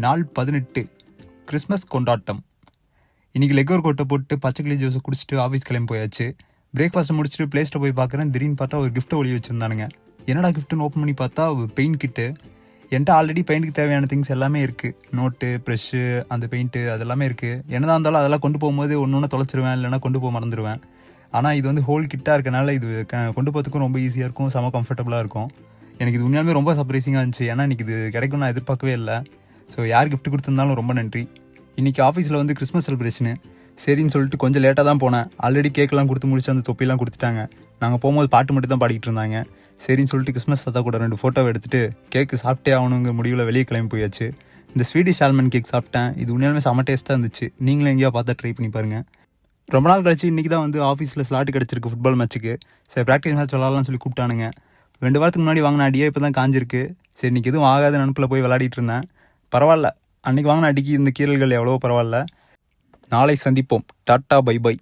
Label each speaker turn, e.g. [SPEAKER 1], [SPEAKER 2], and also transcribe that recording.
[SPEAKER 1] நாள் 18 கிறிஸ்மஸ் கொண்டாட்டம். இன்றைக்கி லெக்கோர் கோட்டை போட்டு பச்சைக்கிளி ஜூஸை குடிச்சிட்டு ஆஃபீஸ் கிளம்பி போயாச்சு. பிரேக்ஃபாஸ்ட்டை முடிச்சுட்டு ப்ளேஸ்ட்டை போய் பார்க்குறேன். திடீர்னு பார்த்தா ஒரு கிஃப்ட்டை ஒளி வச்சுருந்தானுங்க. என்னடா கிஃப்ட்டுன்னு ஓப்பன் பண்ணி பார்த்தா பெயிண்ட் கிட்டு. என்கிட்ட ஆல்ரெடி பெயிண்ட்டுக்கு தேவையான திங்ஸ் எல்லாமே இருக்குது. நோட்டு, ப்ரெஷ்ஷு, அந்த பெயிண்ட்டு அதெல்லாமே இருக்குது. என்னதான் இருந்தாலும் அதெல்லாம் கொண்டு போகும்போது ஒன்று தொலைச்சிருவேன், இல்லைனா கொண்டு போக மறந்துடுவேன். ஆனால் இது வந்து ஹோல் கிட்டாக இருக்கனால இது கொண்டு போகிறதுக்கும் ரொம்ப ஈஸியாக இருக்கும், செம கம்ஃபர்டபுளாக இருக்கும். எனக்கு இது உண்மையாலுமே ரொம்ப சர்ப்ரைசிங்காக இருந்துச்சு. ஏன்னா இன்றைக்கி இது கிடைக்கும் நான் எதிர்பார்க்கவே இல்லை. ஸோ யார் கிஃப்ட் கொடுத்துருந்தாலும் ரொம்ப நன்றி. இன்றைக்கி ஆஃபீஸில் வந்து கிறிஸ்மஸ் செலிப்ரேஷனு. சரின்னு சொல்லிட்டு கொஞ்சம் லேட்டாக தான் போனேன். ஆல்ரெடி கேக்கெல்லாம் கொடுத்து முடிச்சு அந்த தொப்பிலாம் கொடுத்துட்டாங்க. நாங்கள் போகும்போது பாட்டு மட்டும் தான் பாடிக்கிட்டு இருந்தாங்க. சரின்னு சொல்லிட்டு கிறிஸ்மஸ் தாத்தா கூட 2 ஃபோட்டோவை எடுத்துகிட்டு கேக்கு சாப்பிட்டே ஆகணுங்கிற முடிவில் வெளியே கிளம்பி போயாச்சு. இந்த ஸ்வீடிஷ் ஆல்மண்ட் கேக் சாப்பிட்டேன். இது உண்மையாலுமே செம டேஸ்ட்டாக இருந்துச்சு. நீங்களும் எங்கேயா பார்த்தா ட்ரை பண்ணி பாருங்கள். ரொம்ப நாள் கழிச்சு இன்றைக்கி தான் வந்து ஆஃபீஸில் ஸ்லாட்டு கிடச்சிருக்கு ஃபுட்பால் மேட்ச்சுக்கு. சரி ப்ராக்டிஸ் மேட்ச் விளாட்லாம்னு சொல்லி கூப்பிட்டானுங்க. 2 வாரத்துக்கு முன்னாடி வாங்கின அடியே இப்போ தான் காஞ்சிருக்கு. சரி இன்றைக்கி எதுவும் ஆகாத நினப்பில் போய் விளையாடிட்டு இருந்தேன். பரவாயில்ல, அன்றைக்கி வாங்கின அடிக்கு இந்த கீரல்கள் எவ்வளோ பரவாயில்ல. நாளை சந்திப்போம். Tata bye by.